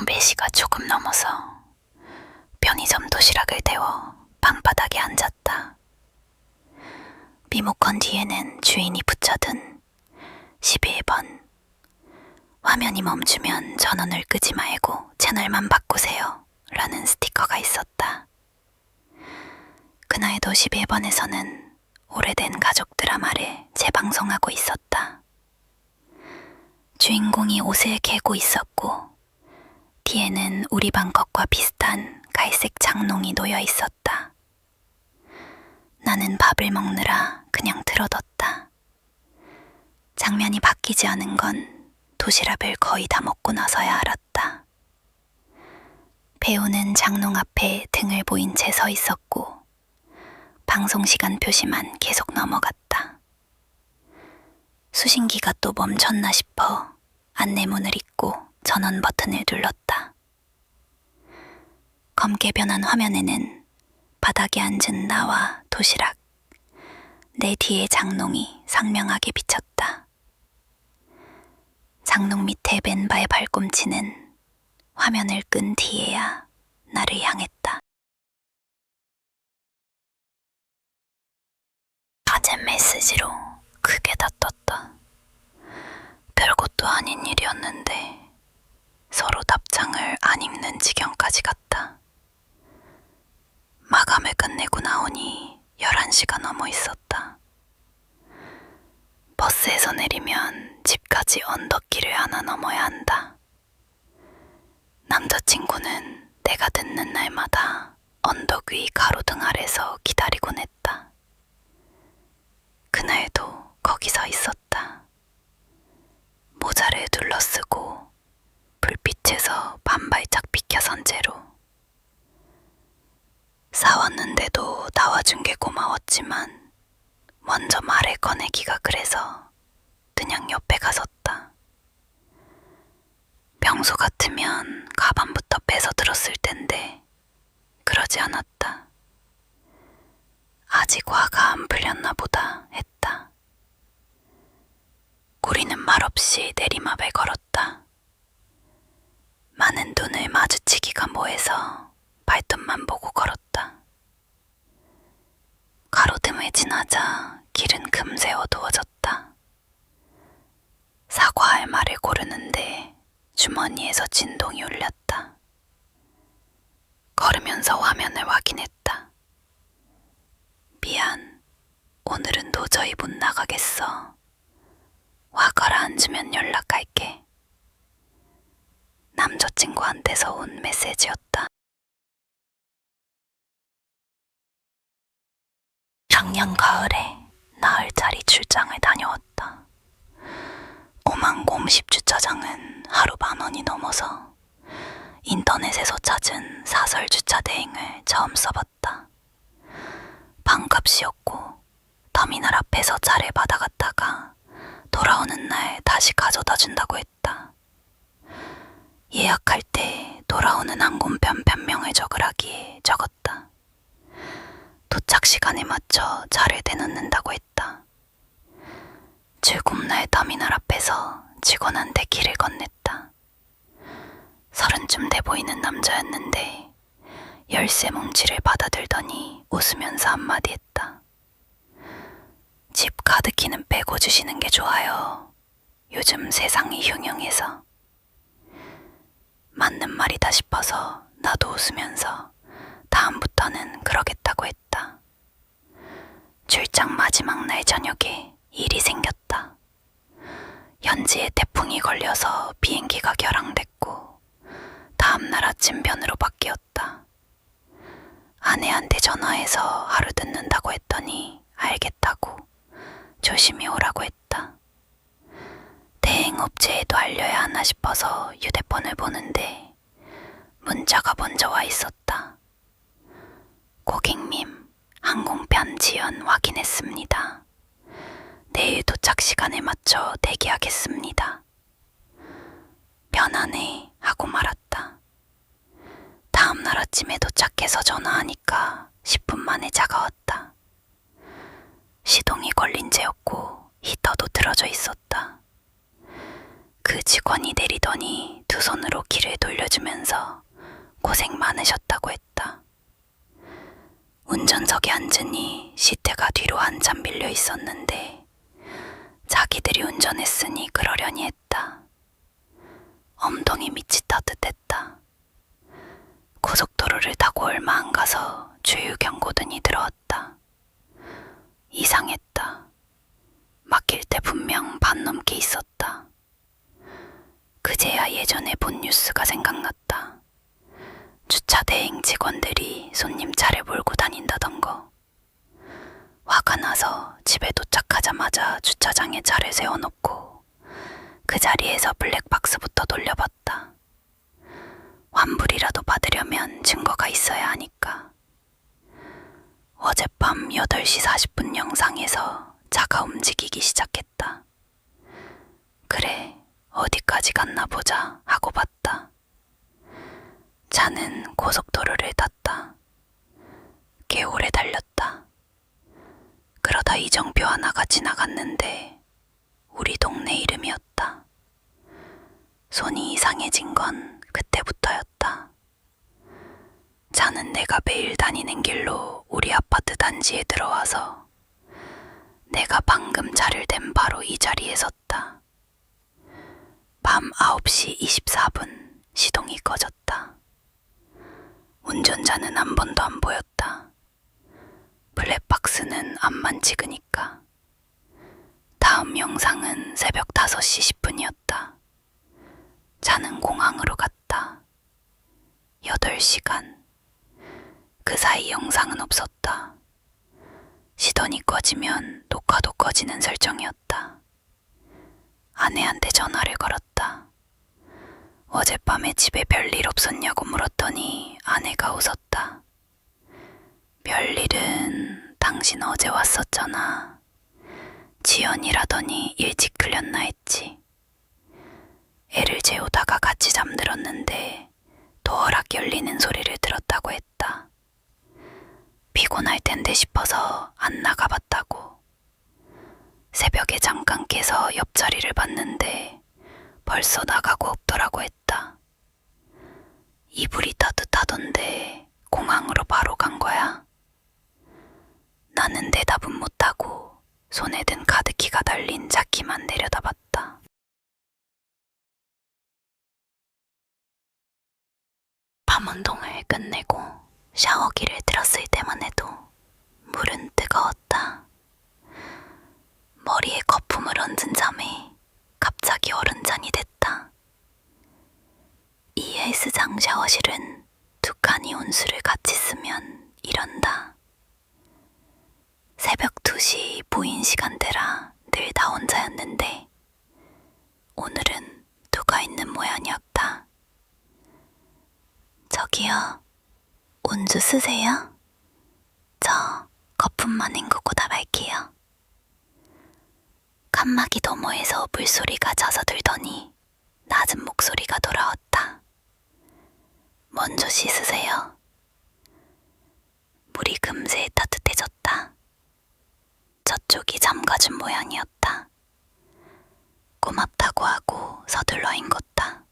4시가 조금 넘어서 편의점 도시락을 데워 방바닥에 앉았다. 리모컨 뒤에는 주인이 붙여둔 11번 화면이 멈추면 전원을 끄지 말고 채널만 바꾸세요 라는 스티커가 있었다. 그날도 11번에서는 오래된 가족 드라마를 재방송하고 있었다. 주인공이 옷을 개고 있었고 뒤에는 우리 방 것과 비슷한 갈색 장롱이 놓여 있었다. 나는 밥을 먹느라 그냥 들어뒀다. 장면이 바뀌지 않은 건 도시락을 거의 다 먹고 나서야 알았다. 배우는 장롱 앞에 등을 보인 채 서 있었고 방송 시간 표시만 계속 넘어갔다. 수신기가 또 멈췄나 싶어 안내문을 읽고 전원 버튼을 눌렀다. 검게 변한 화면에는 바닥에 앉은 나와 도시락, 내 뒤에 장롱이 상명하게 비쳤다. 장롱 밑에 맨발 발꿈치는 화면을 끈 뒤에야 나를 향했다. 아재 메시지로 크게 다 떴다. 별것도 아닌 일이었는데 서로 답장을 안 읽는 지경까지 갔다. 마감을 끝내고 나오니 11시가 넘어 있었다. 버스에서 내리면 집까지 언덕길을 하나 넘어야 한다. 남자친구는 내가 듣는 날마다 언덕 위 가로등 아래서 기다리곤 했다. 그날도 거기 서 있었다. 모자를 둘러쓰고 불빛에서 반발짝 비켜선 채로. 싸웠는데도 나와준 게 고마웠지만 먼저 말을 꺼내기가 그래서 그냥 옆에 가섰다. 평소 같으면 가방부터 빼서 들었을 텐데 그러지 않았다. 아직 화가 안 풀렸나 보다 했다. 우리는 말없이 내리막을 걸었다. 많은 눈을 마주치기가 뭐해서 발톱만 보고 걸었다. 가로등을 지나자 길은 금세 어두워졌다. 사과할 말을 고르는데 주머니에서 진동이 울렸다. 걸으면서 화면을 확인했다. 미안, 오늘은 도저히 못 나가겠어. 화 가라앉으면 연락할게. 남자친구한테서 온 메시지였다. 작년 가을에 나흘짜리 출장을 다녀왔다. 오만곰 10주차장은 하루 10,000원이 넘어서 인터넷에서 찾은 사설 주차 대행을 처음 써봤다. 반값이었고 터미널 앞에서 차를 받아갔다가 돌아오는 날 다시 가져다 준다고 했다. 예약할 때 돌아오는 항공편 변명을 적으라기에 적었다. 도착 시간에 맞춰 차를 대놓는다고 했다. 출국날 터미널 앞에서 직원한테 길을 건넸다. 30쯤 돼 보이는 남자였는데 열쇠 뭉치를 받아들더니 웃으면서 한마디 했다. 집 카드키는 빼고 주시는 게 좋아요. 요즘 세상이 흉흉해서. 맞는 말이다 싶어서 나도 웃으면서 다음부터는 그러겠다고 했다. 출장 마지막 날 저녁에 일이 생겼다. 현지에 태풍이 걸려서 비행기가 결항됐고 다음날 아침변으로 바뀌었다. 아내한테 전화해서 하루 듣는다고 했더니 알겠다고 조심히 오라고 했다. 대행업체에도 알려야 하나 싶어서 휴대폰을 보는데 문자가 먼저 와 있었다. 고객님, 항공편 지연 확인했습니다. 내일 도착 시간에 맞춰 대기하겠습니다. 편하네 하고 말았다. 다음날 아침에 도착해서 전화하니까 10분 만에 차가 왔다. 시동이 걸린 채였고 히터도 틀어져 있었다. 그 직원이 내리더니 두 손으로 길을 돌려주면서 고생 많으셨다고 했다. 운전석에 앉으니 시트가 뒤로 한참 밀려 있었는데 자기들이 운전했으니 그러려니 했다. 엉덩이 밑이 따뜻했다. 고속도로를 타고 얼마 안 가서 주유 경고등이 들어왔다. 이상했다. 막힐 때 분명 반 넘게 있었다. 그제야 예전에 본 뉴스가 생각났다. 주차 대행 직원들이 손님 차를 몰고 다닌다던 거. 화가 나서 집에 도착하자마자 주차장에 차를 세워놓고 그 자리에서 블랙박스부터 돌려봤다. 환불이라도 받으려면 증거가 있어야 하니까. 어젯밤 8시 40분 영상에서 차가 움직이기 시작했다. 그래, 어디까지 갔나 보자 하고 봤다. 차는 고속도로를 탔다. 꽤 오래 달렸다. 그러다 이정표 하나가 지나갔는데 우리 동네 이름이었다. 손이 이상해진 건 그때부터였다. 차는 내가 매일 다니는 길로 우리 아파트 단지에 들어와서 내가 방금 차를 댄 바로 이 자리에 섰다. 밤 9시 24분 시동이 꺼졌다. 운전자는 한 번도 안 보였다. 블랙박스는 앞만 찍으니까. 다음 영상은 새벽 5시 10분이었다. 차는 공항으로 갔다. 8시간. 그 사이 영상은 없었다. 시동이 꺼지면 녹화도 꺼지는 설정이었다. 아내한테 전화를 걸었다. 어젯밤에 집에 별일 없었냐고 물었더니 아내가 웃었다. 별일은 당신 어제 왔었잖아. 지연이라더니 일찍 틀렸나 했지. 애를 재우다가 같이 잠들었는데 도어락 열리는 소리를 들었다고 했다. 피곤할 텐데 싶어서 안 나가봤다고. 새벽에 잠깐 깨서 옆자리를 봤는데 벌써 나가고 없더라고 했다. 이불이 따뜻하던데 공항으로 바로 간 거야? 나는 대답은 못하고 손에 든 카드키가 달린 자키만 내려다봤다. 밤운동을 끝내고 샤워기를 들었을 때만 해도 물은 뜨거웠다. 머리에 거품을 얹은 잠에 갑자기 얼음잔이 됐다. 이 헬스장 샤워실은 두 칸이 온수를 같이 쓰면 이런다. 새벽 2시 보인 시간대라 늘 나 혼자였는데 오늘은 누가 있는 모양이었다. 저기요, 온수 쓰세요? 저 거품만 헹구고 나갈게요. 칸막이 너머에서 물소리가 잦아들더니 낮은 목소리가 돌아왔다. 먼저 씻으세요. 물이 금세 따뜻해졌다. 저쪽이 잠가준 모양이었다. 고맙다고 하고 서둘러 헹궜다.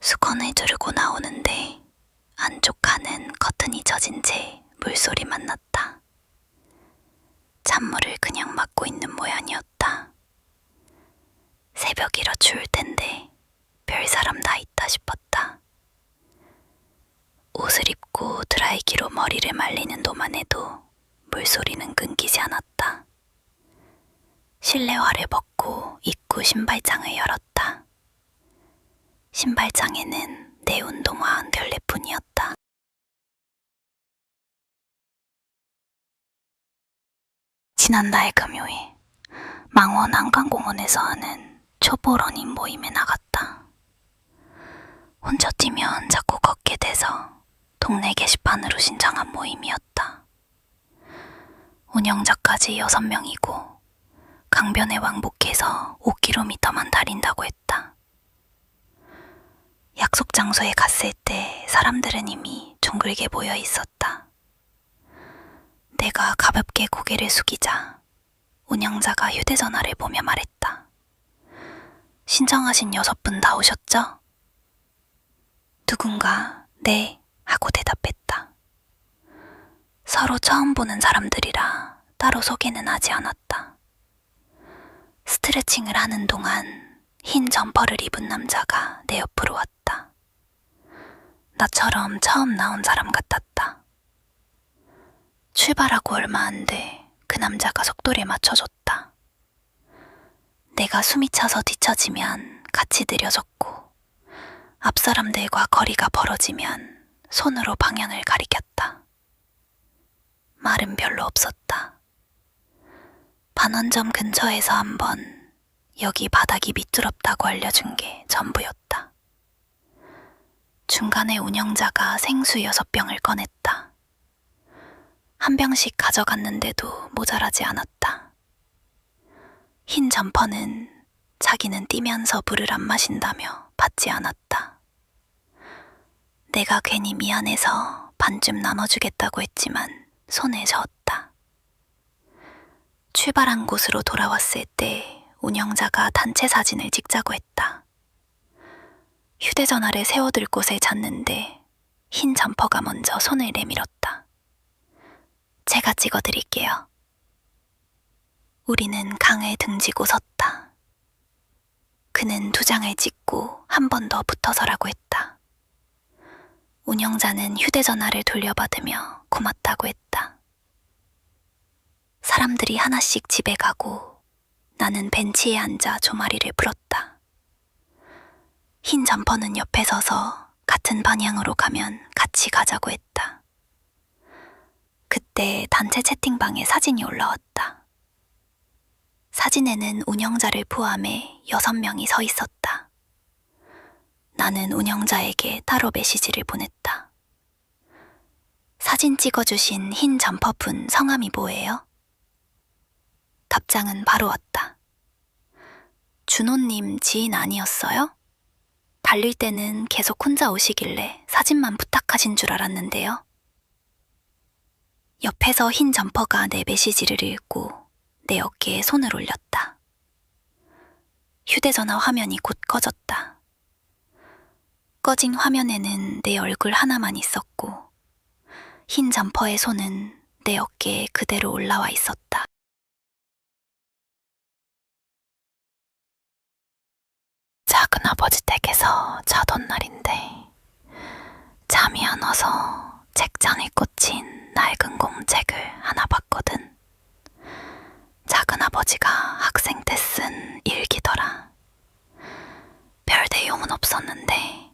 수건을 두르고 나오는데 안쪽 칸은 커튼이 젖은 채 물소리만 났다. 찬물을 그냥 맞고 있는 모양이었다. 새벽이라 추울 텐데 별 사람 다 있다 싶었다. 옷을 입고 드라이기로 머리를 말리는 동안 해도 물소리는 끊기지 않았다. 실내화를 벗고 입구 신발장을 열었다. 신발장에는 내 운동화 한 켤레뿐이었다. 지난달 금요일 망원 한강공원에서 하는 초보 러닝 모임에 나갔다. 혼자 뛰면 자꾸 걷게 돼서 동네 게시판으로 신청한 모임이었다. 운영자까지 6명이고 강변에 왕복해서 5km만 달린다고 했다. 약속 장소에 갔을 때 사람들은 이미 둥글게 모여 있었다. 내가 가볍게 고개를 숙이자 운영자가 휴대전화를 보며 말했다. 신청하신 6분 다 오셨죠? 누군가 네 하고 대답했다. 서로 처음 보는 사람들이라 따로 소개는 하지 않았다. 스트레칭을 하는 동안 흰 점퍼를 입은 남자가 내 옆으로 왔다. 나처럼 처음 나온 사람 같았다. 출발하고 얼마 안 돼 그 남자가 속도를 맞춰줬다. 내가 숨이 차서 뒤처지면 같이 느려졌고 앞 사람들과 거리가 벌어지면 손으로 방향을 가리켰다. 말은 별로 없었다. 반환점 근처에서 한번 여기 바닥이 미끄럽다고 알려준 게 전부였다. 중간에 운영자가 생수 6병을 꺼냈다. 한 병씩 가져갔는데도 모자라지 않았다. 흰 점퍼는 자기는 뛰면서 물을 안 마신다며 받지 않았다. 내가 괜히 미안해서 반쯤 나눠주겠다고 했지만 손에 저었다. 출발한 곳으로 돌아왔을 때 운영자가 단체 사진을 찍자고 했다. 휴대전화를 세워둘 곳에 잤는데 흰 점퍼가 먼저 손을 내밀었다. 제가 찍어드릴게요. 우리는 강을 등지고 섰다. 그는 2장을 찍고 한 번 더 붙어서라고 했다. 운영자는 휴대전화를 돌려받으며 고맙다고 했다. 사람들이 하나씩 집에 가고 나는 벤치에 앉아 조마리를 풀었다. 흰 점퍼는 옆에 서서 같은 방향으로 가면 같이 가자고 했다. 그때 단체 채팅방에 사진이 올라왔다. 사진에는 운영자를 포함해 6명이 서 있었다. 나는 운영자에게 따로 메시지를 보냈다. 사진 찍어주신 흰 점퍼분 성함이 뭐예요? 답장은 바로 왔다. 준호님 지인 아니었어요? 달릴 때는 계속 혼자 오시길래 사진만 부탁하신 줄 알았는데요. 옆에서 흰 점퍼가 내 메시지를 읽고 내 어깨에 손을 올렸다. 휴대전화 화면이 곧 꺼졌다. 꺼진 화면에는 내 얼굴 하나만 있었고 흰 점퍼의 손은 내 어깨에 그대로 올라와 있었다. 작은아버지 댁에서 자던 날인데 잠이 안 와서 책장에 꽂힌 낡은 공책을 하나 봤거든. 작은아버지가 학생 때 쓴 일기더라. 별 내용은 없었는데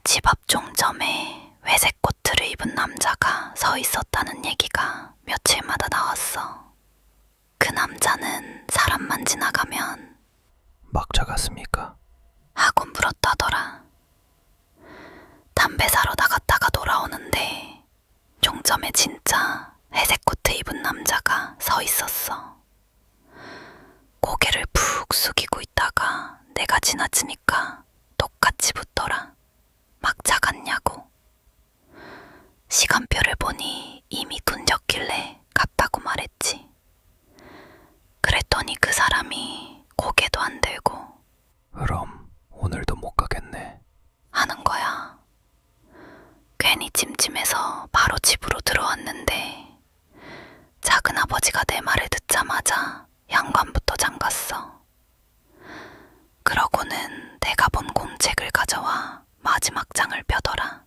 집 앞 종점에 회색 코트를 입은 남자가 서 있었다는 얘기가 며칠마다 나왔어. 그 남자는 사람만 지나가면 막차 갔습니까? 하고 물었다더라. 담배 사러 나갔다가 돌아오는데 종점에 진짜 회색 코트 입은 남자가 서 있었어. 고개를 푹 숙이고 있다가 내가 지나치니까 똑같이 붙더라. 막차 갔냐고. 시간표를 보니 이미 군적길래 갔다고 말했지. 그랬더니 그 사람이 고개도 안 들고 그럼 오늘도 못 가겠네. 하는 거야. 괜히 찜찜해서 바로 집으로 들어왔는데 작은아버지가 내 말을 듣자마자 현관부터 잠갔어. 그러고는 내가 본 공책을 가져와 마지막 장을 펴더라.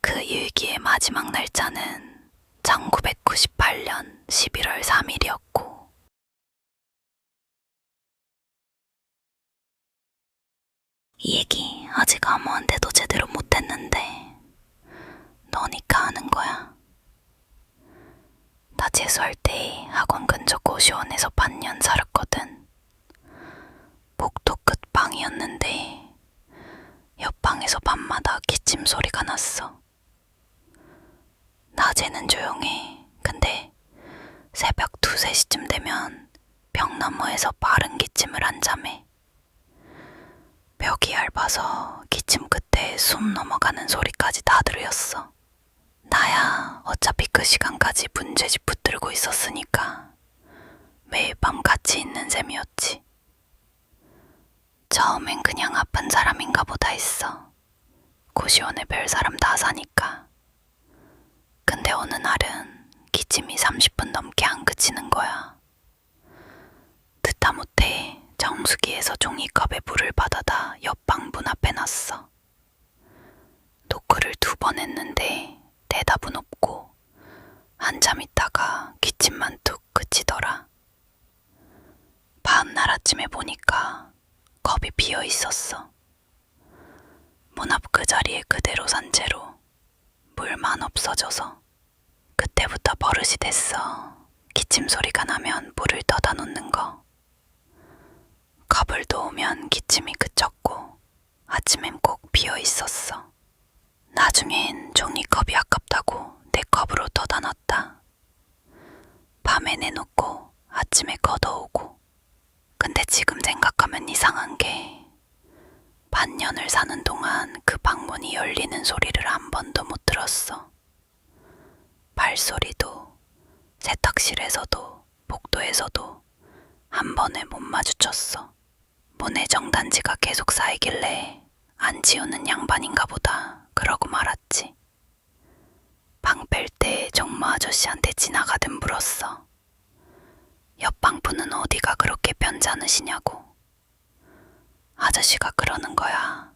그 일기의 마지막 날짜는 1998년 11월 3일이었고 이 얘기 아직 아무한테도 제대로 못했는데 너니까 아는 거야. 나 재수할 때 학원 근처 고시원에서 반년 살았거든. 복도 끝 방이었는데 옆방에서 밤마다 기침 소리가 났어. 낮에는 조용해. 근데 새벽 2, 3시쯤 되면 벽 너머에서 빠른 기침을 한잠해. 벽이 얇아서 기침 끝에 숨 넘어가는 소리까지 다 들렸어. 나야 어차피 그 시간까지 문제집 붙들고 있었으니까 매일 밤 같이 있는 셈이었지. 처음엔 그냥 아픈 사람인가 보다 했어. 고시원에 별 사람 다 사니까. 근데 어느 날은 기침이 30분 넘게 안 그치는 거야. 듣다 못해 정수기에서 종이컵에 물을 받아다 옆방 문 앞에 놨어. 노크를 2번 했는데 대답은 없고 한참 있다가 기침만 툭 그치더라. 다음날 아침에 보니까 컵이 비어 있었어. 문 앞 그 자리에 그대로 산 채로 물만 없어져서. 그때부터 버릇이 됐어. 기침 소리가 나면 물을 떠다 놓는 거. 컵을 놓으면 기침이 그쳤고 아침엔 꼭 비어 있었어. 나중엔 종이컵이 아깝다고 내 컵으로 떠다 놨다. 밤에 내놓고 아침에 걷어오고. 근데 지금 생각하면 이상한 게 반년을 사는 동안 그 방문이 열리는 소리를 한 번도 못 들었어. 발소리도, 세탁실에서도, 복도에서도 한 번에 못 마주쳤어. 문에 정단지가 계속 쌓이길래 안 지우는 양반인가 보다 그러고 말았지. 방 뺄 때 정모 아저씨한테 지나가듯 물었어. 옆방 분은 어디가 그렇게 편찮으시냐고. 아저씨가 그러는 거야.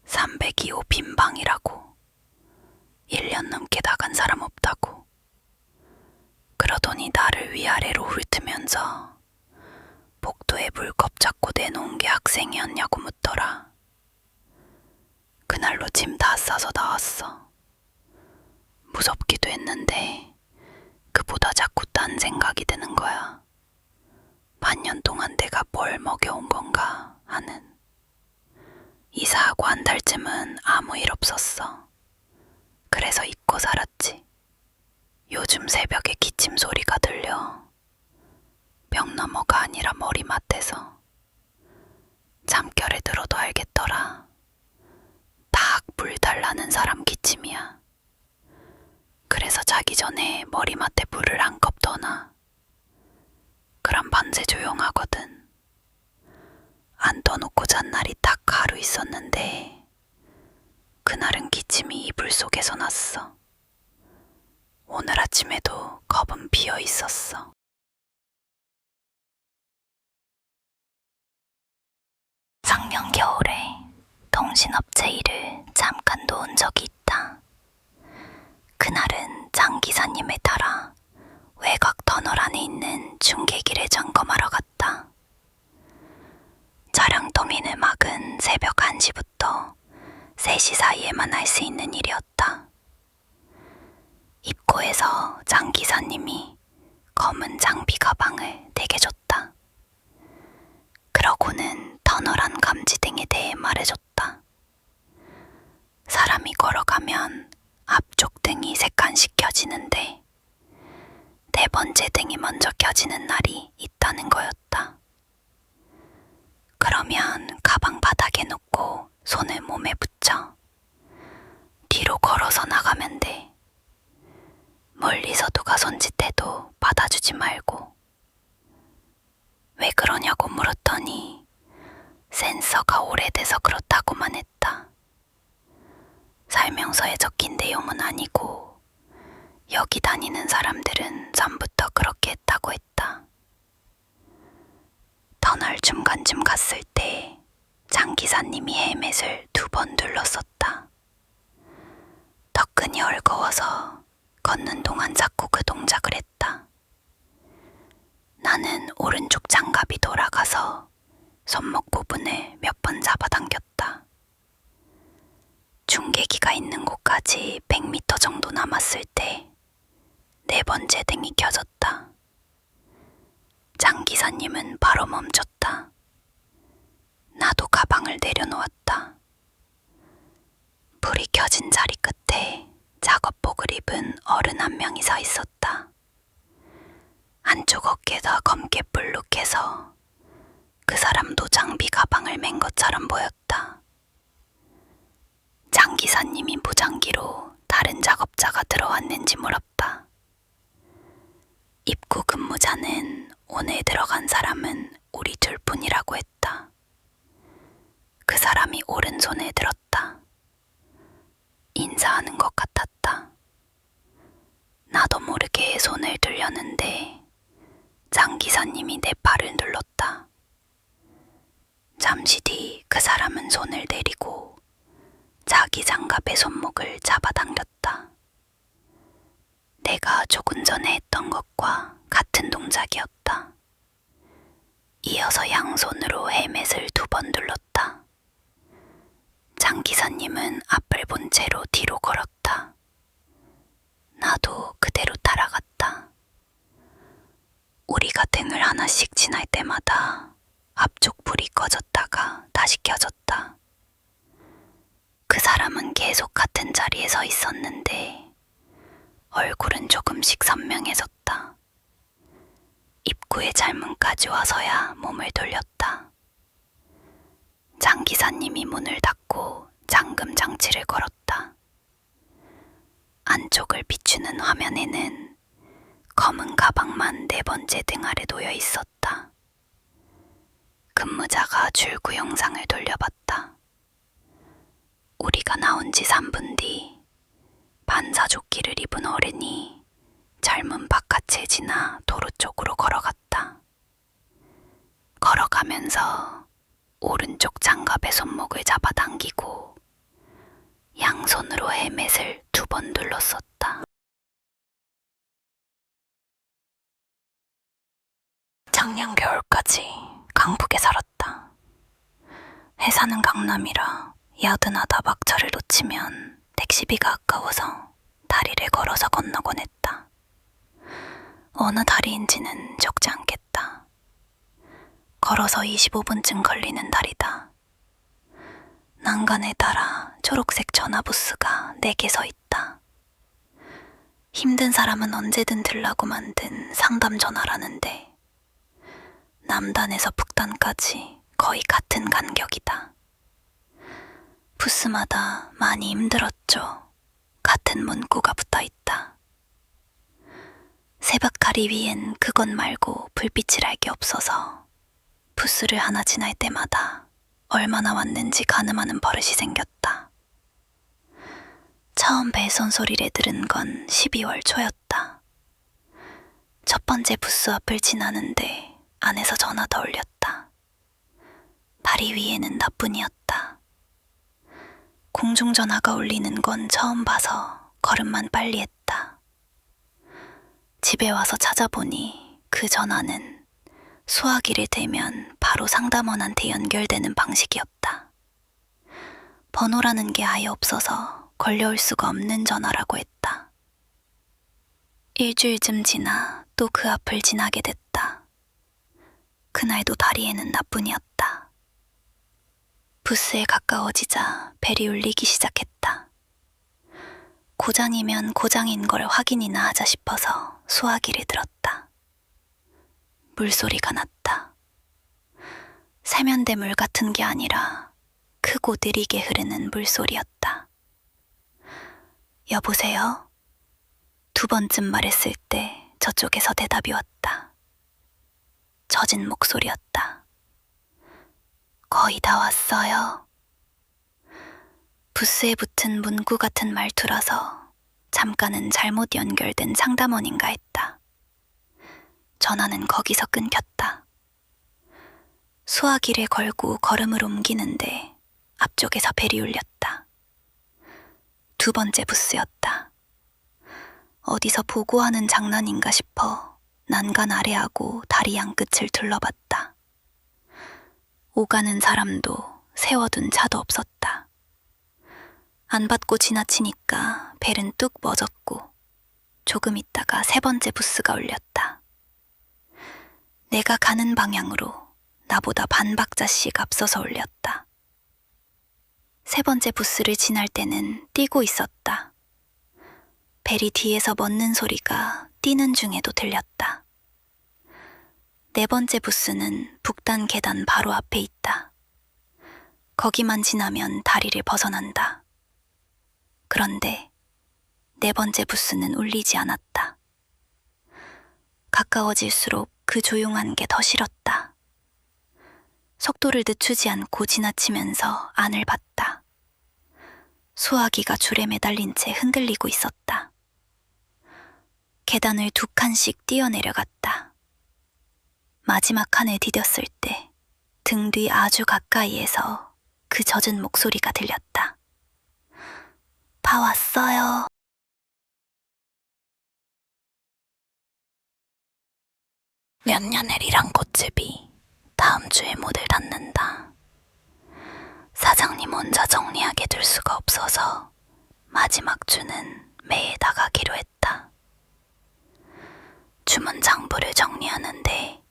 302호 빈 방이라고. 1년 넘게 나간 사람 없다고. 그러더니 나를 위아래로 훑으면서 복도에 물컵 잡고 내놓은 게 학생이었냐고 묻더라. 그날로 짐 다 싸서 나왔어. 무섭기도 했는데 그보다 자꾸 딴 생각이 드는 거야. 반년 동안 내가 뭘 먹여온 건가 하는. 이사하고 한 달쯤은 아무 일 없었어. 그래서 잊고 살았지. 요즘 새벽에 기침 소리가 들려. 벽 너머가 아니라 머리맡에서. 잠결에 들어도 알겠더라. 딱 불달라는 사람 기침이야. 그래서 자기 전에 머리맡에 물을 한 컵 더 놔. 그럼 밤새 조용하거든. 안 떠놓고 잔 날이 딱 하루 있었는데 그날은 기침이 이불 속에서 났어. 오늘 아침에도 컵은 비어 있었어. 작년 겨울에 통신업체 일을 잠깐 놓은 적이 있다. 그날은 장 기사님에 따라 외곽 터널 안에 있는 중계기를 점검하러 갔다. 차량 터미널 막은 새벽 1시부터 3시 사이에만 할 수 있는 일이었다. 입구에서 장 기사님이 검은 장비 가방을 내게 줬다. 그러고는 터널 안 감지등에 대해 말해줬다. 사람이 걸어가면 앞쪽 등이 3칸씩 켜지는데 4번째 등이 먼저 켜지는 날이 있다는 거였다. 그러면 가방 바닥에 놓고 손을 몸에 붙여 뒤로 걸어서 나가면 돼. 멀리서 누가 손짓해도 받아주지 말고. 왜 그러냐고 물었더니 센서가 오래돼서 그렇다고만 했다. 설명서에 적힌 내용은 아니고 여기 다니는 사람들은 전부터 그렇게 했다고 했다. 터널 중간쯤 갔을 때 장 기사님이 헬멧을 2번 눌렀었다. 덕근이 헐거워서 걷는 동안 자꾸 그 동작을 했다. 나는 오른쪽 장갑이 돌아가서 손목 부분을 몇 번 잡아당겼다. 중계기가 있는 곳까지 100m 정도 남았을 때 4번째 등이 켜졌다. 장 기사님은 바로 멈췄다. 나도 가방을 내려놓았다. 불이 켜진 자리 끝에 작업복을 입은 어른 한 명이 서 있었다. 한쪽 어깨가 검게 불룩해서 그 사람도 장비 가방을 맨 것처럼 보였다. 장 기사님이 무장기로 다른 작업자가 들어왔는지 물었다. 입구 근무자는 오늘 들어간 사람은 우리 둘뿐이라고 했다. 그 사람이 오른손을 들었다. 인사하는 것 같았다. 나도 모르게 손을 들렸는데 장 기사님이 내 팔을 눌렀다. 잠시 뒤 그 사람은 손을 내리고 자기 장갑의 손목을 잡아당겼다. 내가 조금 전에 했던 것과 같은 동작이었다. 이어서 양손으로 헬멧을 2번 눌렀다. 장 기사님은 앞을 본 채로 뒤로 걸었다. 나도 그대로 따라갔다. 우리가 등을 하나씩 지날 때마다 앞쪽 불이 꺼졌다가 다시 켜졌다. 그 사람은 계속 같은 자리에 서 있었는데 얼굴은 조금씩 선명해졌다. 입구에 잘문까지 와서야 몸을 돌렸다. 장 기사님이 문을 닫고 잠금 장치를 걸었다. 안쪽을 비추는 화면에는 검은 가방만 4번째 등 아래 놓여 있었다. 근무자가 줄구 영상을 돌려봤다. 우리가 나온 지 3분 뒤 반사조끼를 입은 어른이 젊은 바깥을 지나 도로 쪽으로 걸어갔다. 걸어가면서 오른쪽 장갑의 손목을 잡아당기고 양손으로 헬멧을 2번 눌렀었다. 작년 겨울까지 강북에 살았다. 회사는 강남이라 야근하다 막차를 놓치면 택시비가 아까워서 다리를 걸어서 건너곤 했다. 어느 다리인지는 적지 않겠다. 걸어서 25분쯤 걸리는 다리다. 난간에 따라 초록색 전화부스가 4개 서 있다. 힘든 사람은 언제든 들라고 만든 상담 전화라는데 남단에서 북단까지 거의 같은 간격이다. 부스마다 많이 힘들었죠. 같은 문구가 붙어있다. 새벽다리 위엔 그것 말고 불빛을 알 게 없어서 부스를 하나 지날 때마다 얼마나 왔는지 가늠하는 버릇이 생겼다. 처음 벨선 소리를 들은 건 12월 초였다. 첫 번째 부스 앞을 지나는데 안에서 전화가 울렸다. 다리 위에는 나뿐이었다. 공중전화가 울리는 건 처음 봐서 걸음만 빨리 했다. 집에 와서 찾아보니 그 전화는 수화기를 대면 바로 상담원한테 연결되는 방식이었다. 번호라는 게 아예 없어서 걸려올 수가 없는 전화라고 했다. 일주일쯤 지나 또 그 앞을 지나게 됐다. 그날도 다리에는 나뿐이었다. 부스에 가까워지자 벨이 울리기 시작했다. 고장이면 고장인 걸 확인이나 하자 싶어서 수화기를 들었다. 물소리가 났다. 세면대 물 같은 게 아니라 크고 느리게 흐르는 물소리였다. 여보세요? 2번쯤 말했을 때 저쪽에서 대답이 왔다. 젖은 목소리였다. 거의 다 왔어요. 부스에 붙은 문구 같은 말투라서 잠깐은 잘못 연결된 상담원인가 했다. 전화는 거기서 끊겼다. 수화기를 걸고 걸음을 옮기는데 앞쪽에서 벨이 울렸다. 2번째 부스였다. 어디서 보고하는 장난인가 싶어 난간 아래하고 다리 양 끝을 둘러봤다. 오가는 사람도 세워둔 차도 없었다. 안 받고 지나치니까 벨은 뚝 멎었고 조금 있다가 3번째 부스가 울렸다. 내가 가는 방향으로 나보다 반 박자씩 앞서서 울렸다. 3번째 부스를 지날 때는 뛰고 있었다. 벨이 뒤에서 멎는 소리가 뛰는 중에도 들렸다. 4번째 부스는 북단 계단 바로 앞에 있다. 거기만 지나면 다리를 벗어난다. 그런데 4번째 부스는 울리지 않았다. 가까워질수록 그 조용한 게 더 싫었다. 속도를 늦추지 않고 지나치면서 안을 봤다. 소화기가 줄에 매달린 채 흔들리고 있었다. 계단을 2칸씩 뛰어내려갔다. 마지막 칸에 디뎠을 때 등 뒤 아주 가까이에서 그 젖은 목소리가 들렸다. 봐 왔어요. 몇 년을 일한 꽃집이 다음 주에 못을 닫는다. 사장님 혼자 정리하게 둘 수가 없어서 마지막 주는 매일 나가기로 했다. 주문 장부를 정리하는데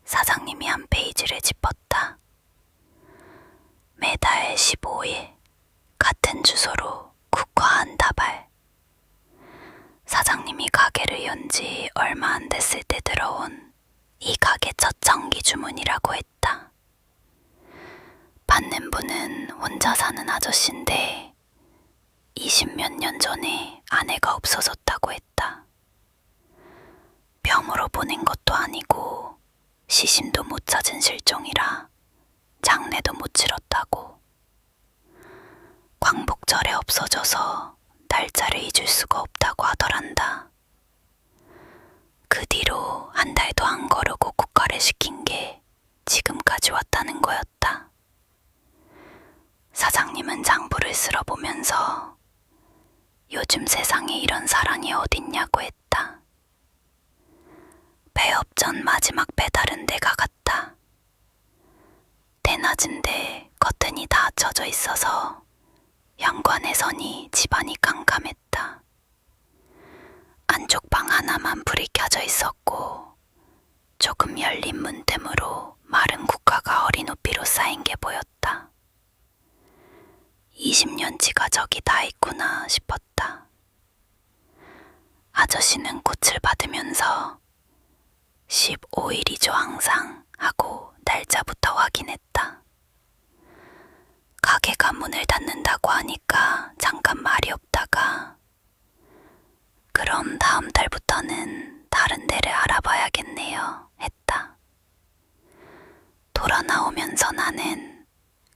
사장님이 한 페이지를 짚었다. 매달 15일 같은 주소로 국화 한 다발. 사장님이 가게를 연 지 얼마 안 됐을 때 들어온 이 가게 첫 정기 주문이라고 했다. 받는 분은 혼자 사는 아저씨인데 20몇 년 전에 아내가 없어졌다고 했다. 병으로 보낸 것도 아니고 시신도 못 찾은 실종이라 장례도 못 치렀다고. 광복절에 없어져서 날짜를 잊을 수가 없다고 하더란다. 그 뒤로 한 달도 안 거르고 국가를 시킨 게 지금까지 왔다는 거였다. 사장님은 장부를 쓸어보면서 요즘 세상에 이런 사람이 어딨냐고 했다. 배업 전 마지막 배달은 내가 갔다. 대낮인데 커튼이 다 쳐져 있어서 현관에서니 집안이 깜깜했다. 안쪽 방 하나만 불이 켜져 있었고 조금 열린 문틈으로 마른 국화가 허리 높이로 쌓인 게 보였다. 20년치가 저기 다 있구나 싶었다. 아저씨는 꽃을 받으면서 15일이죠 항상 하고 날짜부터 확인했다. 가게가 문을 닫는다고 하니까 잠깐 말이 없다가 그럼 다음 달부터는 다른 데를 알아봐야겠네요 했다. 돌아 나오면서 나는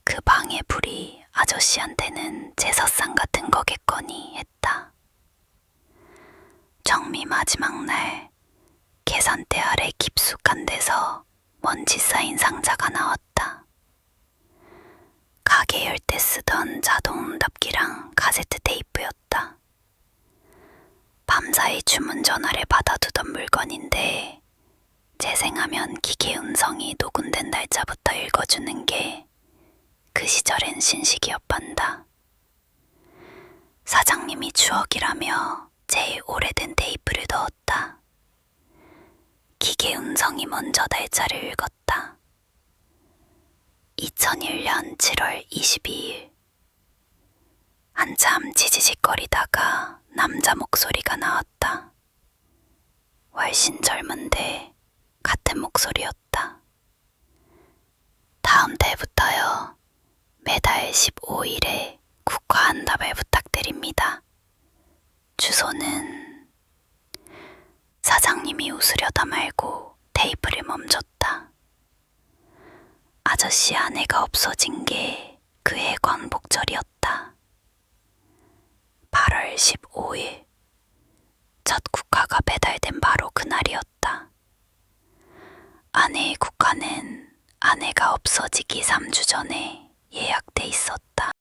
그 방의 불이 아저씨한테는 제사상 같은 거겠거니 했다. 정미 마지막 날 계산대 아래 깊숙한 데서 먼지 쌓인 상자가 나왔다. 가게 열 때 쓰던 자동 응답기랑 카세트 테이프였다. 밤사이 주문 전화를 받아두던 물건인데 재생하면 기계 음성이 녹음된 날짜부터 읽어주는 게 그 시절엔 신식이었단다. 사장님이 추억이라며 제일 오래된 테이프를 넣었다. 기계 음성이 먼저 날짜를 읽었다. 2001년 7월 22일. 한참 지지직거리다가 남자 목소리가 나왔다. 훨씬 젊은데 같은 목소리였다. 다음 달부터요. 매달 15일에 국화 한 다발 부탁드립니다. 주소는... 사장님이 웃으려다 말고 테이프를 멈췄다. 아저씨 아내가 없어진 게 그해 광복절이었다. 8월 15일. 첫 국화가 배달된 바로 그날이었다. 아내의 국화는 아내가 없어지기 3주 전에 예약돼 있었다.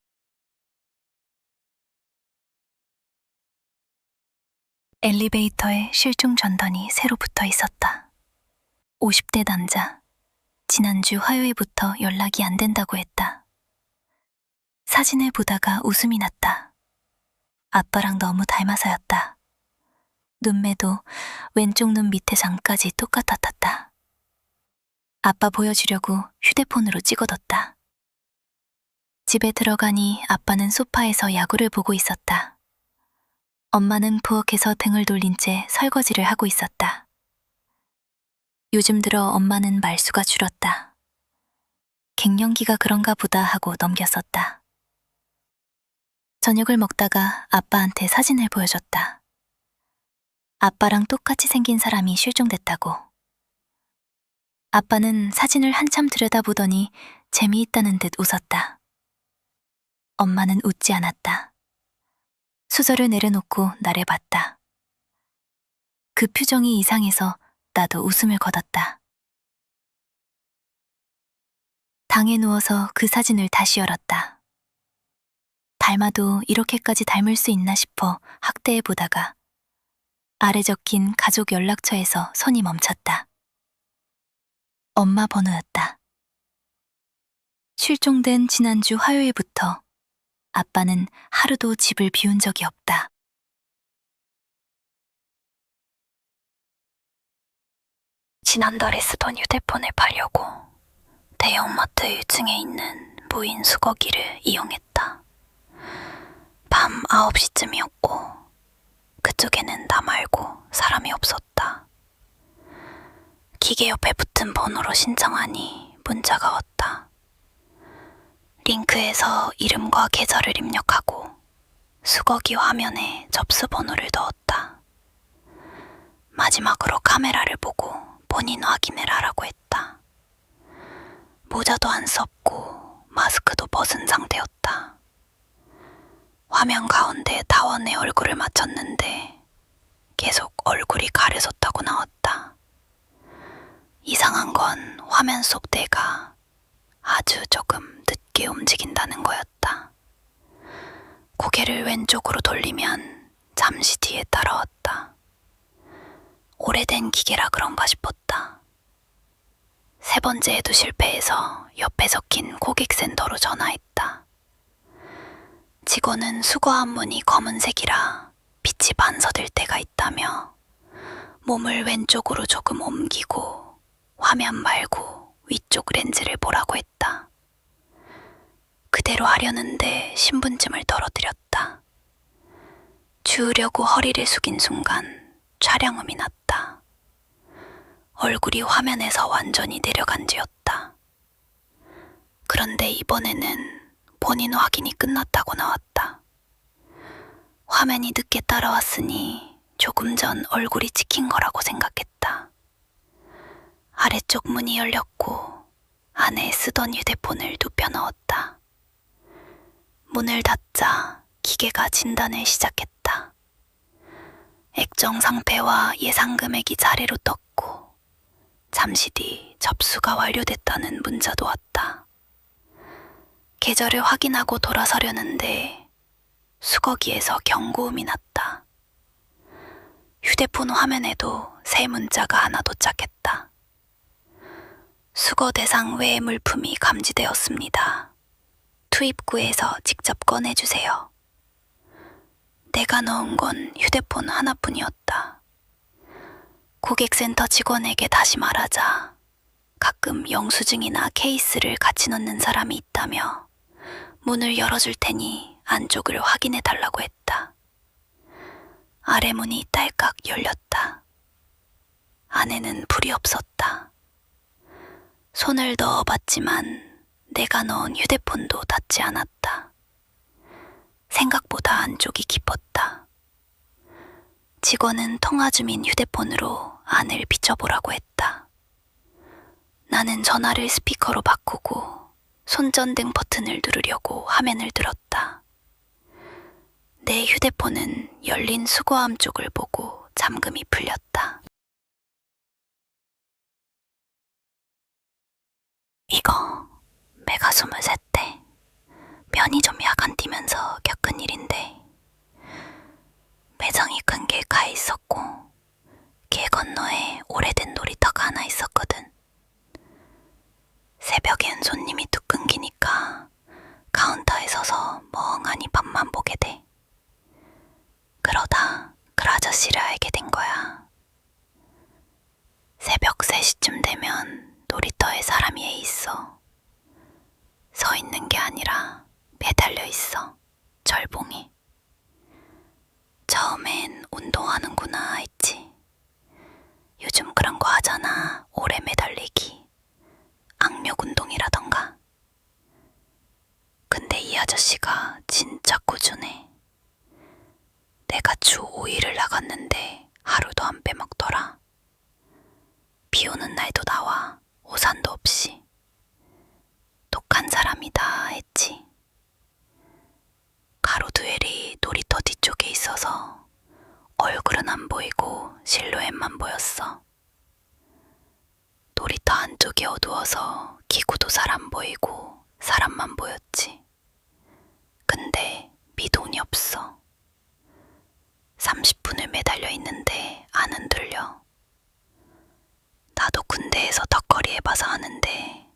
엘리베이터에 실종 전단이 새로 붙어 있었다. 50대 남자. 지난주 화요일부터 연락이 안 된다고 했다. 사진을 보다가 웃음이 났다. 아빠랑 너무 닮아서였다. 눈매도 왼쪽 눈 밑에 장까지 똑같았다. 아빠 보여주려고 휴대폰으로 찍어뒀다. 집에 들어가니 아빠는 소파에서 야구를 보고 있었다. 엄마는 부엌에서 등을 돌린 채 설거지를 하고 있었다. 요즘 들어 엄마는 말수가 줄었다. 갱년기가 그런가 보다 하고 넘겼었다. 저녁을 먹다가 아빠한테 사진을 보여줬다. 아빠랑 똑같이 생긴 사람이 실종됐다고. 아빠는 사진을 한참 들여다보더니 재미있다는 듯 웃었다. 엄마는 웃지 않았다. 수저를 내려놓고 나를 봤다. 그 표정이 이상해서 나도 웃음을 거뒀다. 당에 누워서 그 사진을 다시 열었다. 닮아도 이렇게까지 닮을 수 있나 싶어 학대해 보다가 아래 적힌 가족 연락처에서 손이 멈췄다. 엄마 번호였다. 실종된 지난주 화요일부터 아빠는 하루도 집을 비운 적이 없다. 지난달에 쓰던 휴대폰을 팔려고 대형마트 1층에 있는 무인 수거기를 이용했다. 밤 9시쯤이었고 그쪽에는 나 말고 사람이 없었다. 기계 옆에 붙은 번호로 신청하니 문자가 왔다. 링크에서 이름과 계좌를 입력하고 수거기 화면에 접수 번호를 넣었다. 마지막으로 카메라를 보고 본인 확인을 하라고 했다. 모자도 안 썼고 마스크도 벗은 상태였다. 화면 가운데 다원의 얼굴을 맞췄는데 계속 얼굴이 가려졌다고 나왔다. 이상한 건 화면 속 내가 아주 조금 늦게 움직인다는 거였다. 고개를 왼쪽으로 돌리면 잠시 뒤에 따라왔다. 오래된 기계라 그런가 싶었다. 세 번째에도 실패해서 옆에 적힌 고객센터로 전화했다. 직원은 수거 한문이 검은색이라 빛이 반사될 때가 있다며 몸을 왼쪽으로 조금 옮기고 화면 말고 위쪽 렌즈를 보라고 했다. 그대로 하려는데 신분증을 떨어뜨렸다. 주우려고 허리를 숙인 순간 촬영음이 났다. 얼굴이 화면에서 완전히 내려간 뒤였다. 그런데 이번에는 본인 확인이 끝났다고 나왔다. 화면이 늦게 따라왔으니 조금 전 얼굴이 찍힌 거라고 생각했다. 아래쪽 문이 열렸고 안에 쓰던 휴대폰을 눕혀 넣었다. 문을 닫자 기계가 진단을 시작했다. 액정 상태와 예상 금액이 자리로 떴고 잠시 뒤 접수가 완료됐다는 문자도 왔다. 계좌를 확인하고 돌아서려는데 수거기에서 경고음이 났다. 휴대폰 화면에도 새 문자가 하나 도착했다. 수거 대상 외의 물품이 감지되었습니다. 투입구에서 직접 꺼내주세요. 내가 넣은 건 휴대폰 하나뿐이었다. 고객센터 직원에게 다시 말하자 가끔 영수증이나 케이스를 같이 넣는 사람이 있다며 문을 열어줄 테니 안쪽을 확인해 달라고 했다. 아래 문이 딸깍 열렸다. 안에는 불이 없었다. 손을 넣어봤지만 내가 넣은 휴대폰도 닿지 않았다. 생각보다 안쪽이 깊었다. 직원은 통화 중인 휴대폰으로 안을 비춰보라고 했다. 나는 전화를 스피커로 바꾸고 손전등 버튼을 누르려고 화면을 들었다. 내 휴대폰은 열린 수거함 쪽을 보고 잠금이 풀렸다. 이거 내가 23때 편의점 야간 뛰면서 겪은 일인데 매장이 큰 길가에 있었고 길 건너에 오래된 놀이터가 하나 있었거든. 새벽엔 손님이 뚝 끊기니까 카운터에 서서 멍하니 밥만 보게 돼. 그러다 그 아저씨를 알게 된 거야. 새벽 3시쯤 되면 놀이터에 사람이 애 있어. 서 있는 게 아니라 매달려 있어. 절봉이. 처음엔 운동하는구나 했지. 요즘 그런 거 하잖아. 오래 매달리기. 악력 운동이라던가. 근데 이 아저씨가 진짜 꾸준해. 내가 주 5일을 나갔는데 하루도 안 빼먹더라. 비 오는 날도 나와 보이고 실루엣만 보였어. 놀이터 안쪽이 어두워서 기구도 잘 안 보이고 사람만 보였지. 근데 미동이 없어. 30분을 매달려 있는데 안 흔들려. 나도 군대에서 턱걸이 해봐서 아는데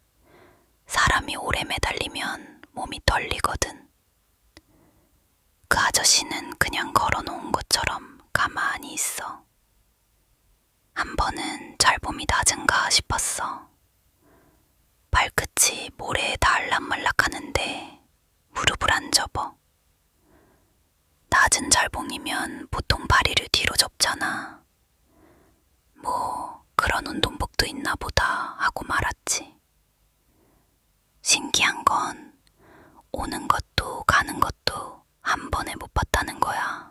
사람이 오래 매달리면 몸이 떨리거든. 그 아저씨는 그냥 걸어놓은 것처럼 가만히 있어. 한 번은 잘봄이 낮은가 싶었어. 발끝이 모래에 닿을락말락하는데 무릎을 안 접어. 낮은 잘봉이면 보통 다리를 뒤로 접잖아. 뭐 그런 운동복도 있나 보다 하고 말았지. 신기한 건 오는 것도 가는 것도 한 번에 못 봤다는 거야.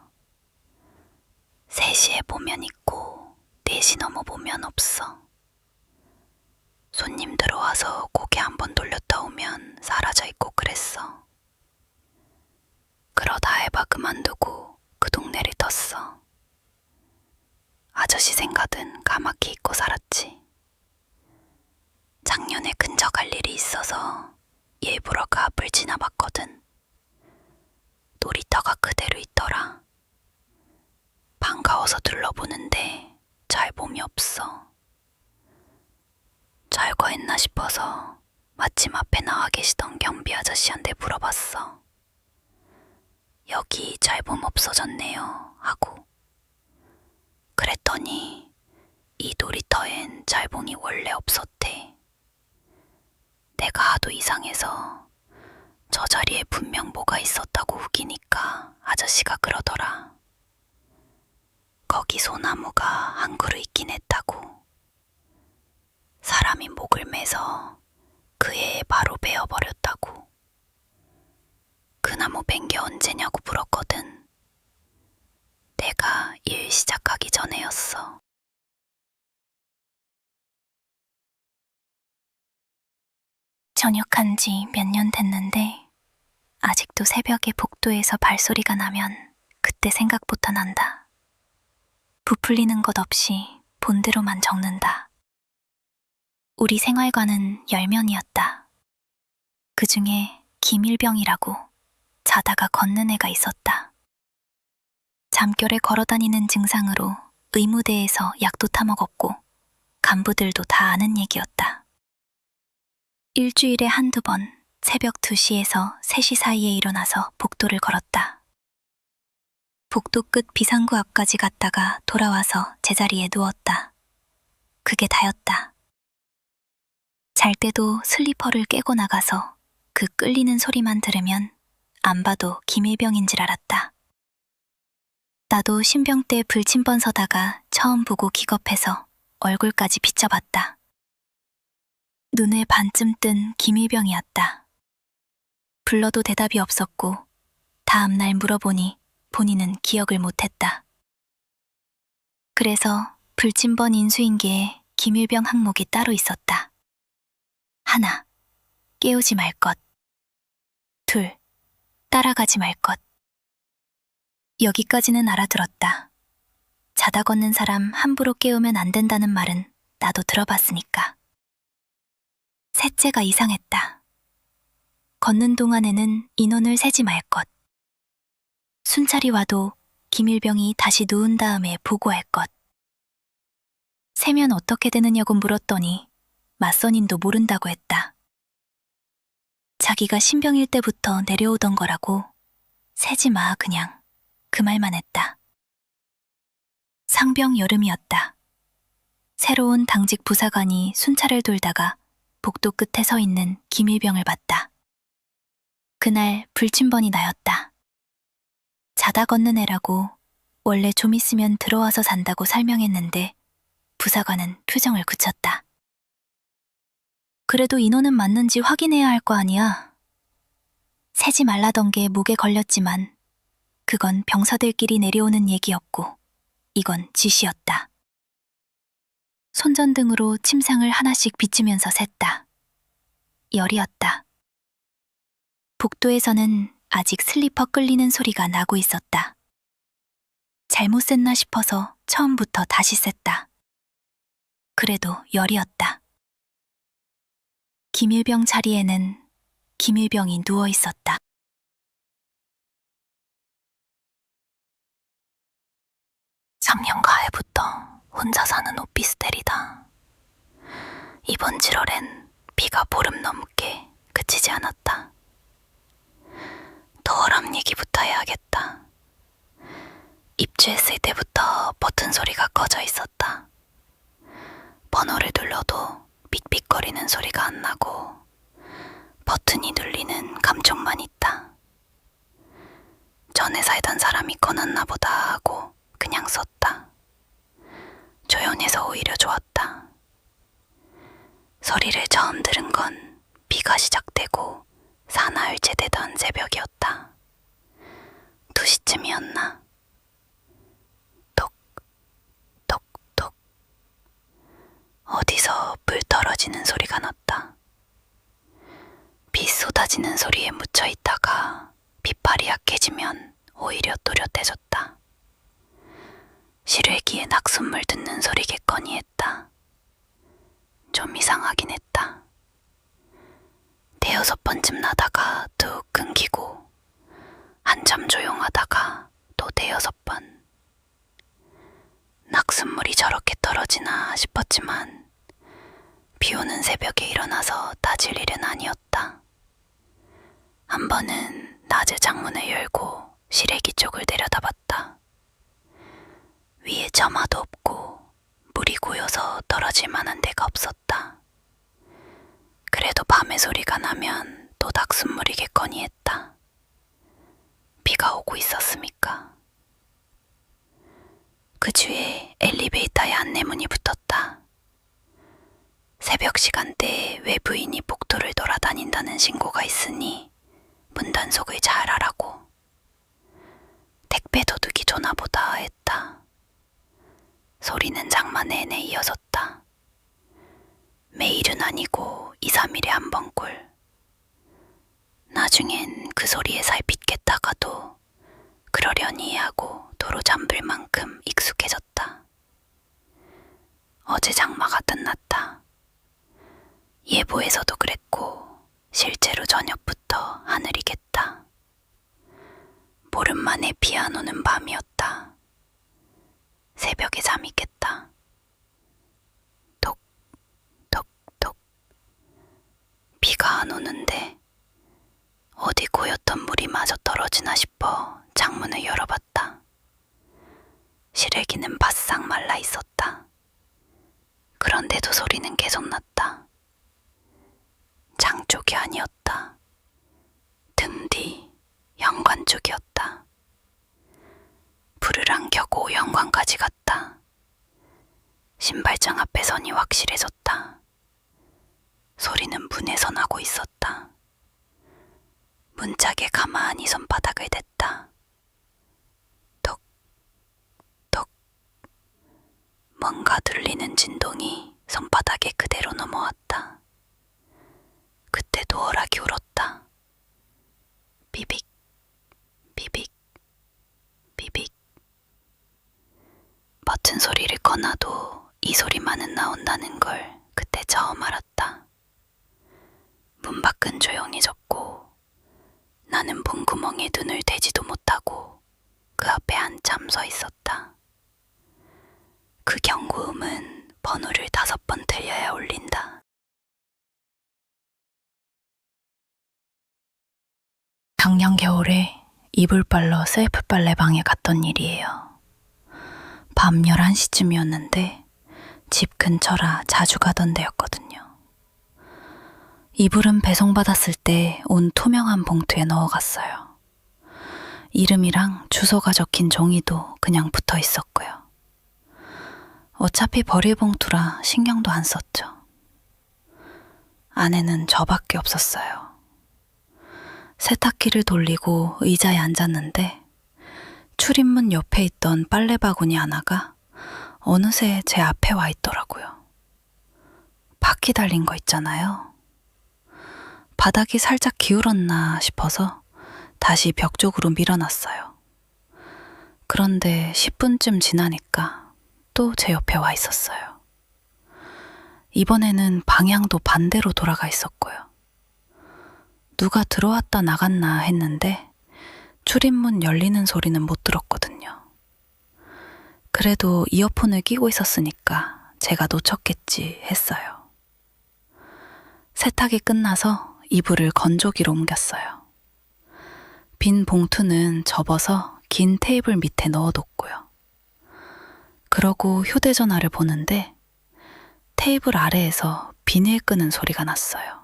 3시에 보면 있고 4시 넘어 보면 없어. 손님 들어와서 고개 한번 돌렸다 오면 사라져 있고 그랬어. 그러다 알바 그만두고 그 동네를 떴어. 아저씨 생각은 까맣게 잊고 살았지. 작년에 근처 갈 일이 있어서 일부러 그 앞을 지나봤거든. 놀이터가 그대로 있더라. 반가워서 둘러보는데 잘 봄이 없어. 잘과했나 싶어서 마침 앞에 나와 계시던 경비 아저씨한테 물어봤어. 여기 잘봄 없어졌네요 하고. 그랬더니 이 놀이터엔 잘봄이 원래 없었대. 내가 하도 이상해서 저 자리에 분명 뭐가 있었다고 우기니까 아저씨가 그러더라. 거기 소나무가 한 그루 있긴 했다고. 사람이 목을 매서 그 애에 바로 베어버렸다고. 그 나무 벤 게 언제냐고 물었거든. 내가 일 시작하기 전에였어. 전역한 지 몇 년 됐는데 아직도 새벽에 복도에서 발소리가 나면 그때 생각부터 난다. 부풀리는 것 없이 본대로만 적는다. 우리 생활관은 10면이었다. 그 중에 김일병이라고 자다가 걷는 애가 있었다. 잠결에 걸어다니는 증상으로 의무대에서 약도 타먹었고 간부들도 다 아는 얘기였다. 일주일에 한두 번 새벽 2시에서 3시 사이에 일어나서 복도를 걸었다. 복도 끝 비상구 앞까지 갔다가 돌아와서 제자리에 누웠다. 그게 다였다. 잘 때도 슬리퍼를 깨고 나가서 그 끌리는 소리만 들으면 안 봐도 김일병인 줄 알았다. 나도 신병 때 불침번 서다가 처음 보고 기겁해서 얼굴까지 비춰봤다. 눈에 반쯤 뜬 김일병이었다. 불러도 대답이 없었고 다음날 물어보니 본인은 기억을 못했다. 그래서 불침번 인수인계에 김일병 항목이 따로 있었다. 1. 깨우지 말 것. 2. 따라가지 말 것. 여기까지는 알아들었다. 자다 걷는 사람 함부로 깨우면 안 된다는 말은 나도 들어봤으니까. 셋째가 이상했다. 걷는 동안에는 인원을 세지 말 것. 순찰이 와도 김일병이 다시 누운 다음에 보고할 것. 세면 어떻게 되느냐고 물었더니 맞선인도 모른다고 했다. 자기가 신병일 때부터 내려오던 거라고 세지 마 그냥 그 말만 했다. 상병 여름이었다. 새로운 당직 부사관이 순찰을 돌다가 복도 끝에 서 있는 김일병을 봤다. 그날 불침번이 나였다. 자다 걷는 애라고 원래 좀 있으면 들어와서 잔다고 설명했는데 부사관은 표정을 굳혔다. 그래도 인원은 맞는지 확인해야 할 거 아니야. 세지 말라던 게 목에 걸렸지만 그건 병사들끼리 내려오는 얘기였고 이건 지시였다. 손전등으로 침상을 하나씩 비추면서 샜다. 열이었다. 복도에서는 아직 슬리퍼 끌리는 소리가 나고 있었다. 잘못 셌나 싶어서 처음부터 다시 셌다. 그래도 열이었다. 김일병 자리에는 김일병이 누워 있었다. 작년 가을부터 혼자 사는 오피스텔이다. 이번 7월엔 비가 보름 넘게 그치지 않았다. 더워람 얘기부터 해야겠다. 입주했을 때부터 버튼 소리가 꺼져 있었다. 번호를 눌러도 삑삑거리는 소리가 안 나고 버튼이 눌리는 감촉만 있다. 전에 살던 사람이 꺼놨나 보다 하고 그냥 썼다. 조용해서 오히려 좋았다. 소리를 처음 들은 건 비가 시작되고 사나흘째 되던 새벽이었다. 2시쯤이었나? 톡, 톡, 톡. 어디서 불 떨어지는 소리가 났다. 비 쏟아지는 소리에 묻혀 있다가 빛발이 약해지면 오히려 또렷해졌다. 실외기에 낙숫물 듣는 소리겠거니 했다. 좀 이상하긴 했다. 5-6번쯤 나다가 뚝 끊기고 한참 조용하다가 또 5-6번. 낙숫물이 저렇게 떨어지나 싶었지만 비 오는 새벽에 일어나서 따질 일은 아니었다. 한 번은 낮에 창문을 열고 실외기 쪽을 내려다봤다. 위에 점화도 없고 물이 고여서 떨어질 만한 데가 없었다. 그래도 밤에 소리가 나면 또 낙숫물이겠거니 했다. 비가 오고 있었으니까. 그 주에 엘리베이터에 안내문이 붙었다. 새벽 시간대에 외부인이 복도를 돌아다닌다는 신고가 있으니 문 단속을 잘 하라고. 택배 도둑이 조나보다 했다. 소리는 장마 내내 이어졌다. 매일은 아니고 2-3일에 한 번꼴. 나중엔 그 소리에 살pit겠다가도 그러려니 하고 도로 잠들 만큼 익숙해졌다. 어제 장마가 끝났다. 예보에서도 그랬고 실제로 저녁부터 하늘이 겠다. 보름 만에 비 안 오는 밤이었다. 새벽에 잠이 깼다. 톡, 톡, 톡. 비가 안 오는데 어디 고였던 물이 마저 떨어지나 싶어 창문을 열어봤다. 실외기는 바싹 말라 있었다. 그런데도 소리는 계속 났다. 장 쪽이 아니었다. 등 뒤 현관 쪽이었다. 불을 안 켜고 현관까지 갔다. 신발장 앞에 선이 확실해졌다. 소리는 문에서 나고 있었다. 문짝에 가만히 손바닥을 댔다. 톡, 톡. 뭔가 들리는 진동이 손바닥에 그대로 넘어왔다. 그때도 어락이 울었다. 비빅, 비빅, 비빅. 버튼 소리를 꺼놔도 이 소리만은 나온다는 걸 그때 처음 알았다. 문 밖은 조용해졌고 나는 문구멍에 눈을 대지도 못하고 그 앞에 한참 서 있었다. 그 경고음은 번호를 5번 틀려야 울린다. 작년 겨울에 이불 빨러 셀프 빨래방에 갔던 일이에요. 밤 11시쯤이었는데 집 근처라 자주 가던 데였거든요. 이불은 배송받았을 때 온 투명한 봉투에 넣어갔어요. 이름이랑 주소가 적힌 종이도 그냥 붙어 있었고요. 어차피 버릴 봉투라 신경도 안 썼죠. 안에는 저밖에 없었어요. 세탁기를 돌리고 의자에 앉았는데 출입문 옆에 있던 빨래 바구니 하나가 어느새 제 앞에 와 있더라고요. 바퀴 달린 거 있잖아요. 바닥이 살짝 기울었나 싶어서 다시 벽 쪽으로 밀어놨어요. 그런데 10분쯤 지나니까 또 제 옆에 와 있었어요. 이번에는 방향도 반대로 돌아가 있었고요. 누가 들어왔다 나갔나 했는데 출입문 열리는 소리는 못 들었거든요. 그래도 이어폰을 끼고 있었으니까 제가 놓쳤겠지 했어요. 세탁이 끝나서 이불을 건조기로 옮겼어요. 빈 봉투는 접어서 긴 테이블 밑에 넣어뒀고요. 그러고 휴대전화를 보는데 테이블 아래에서 비닐 끄는 소리가 났어요.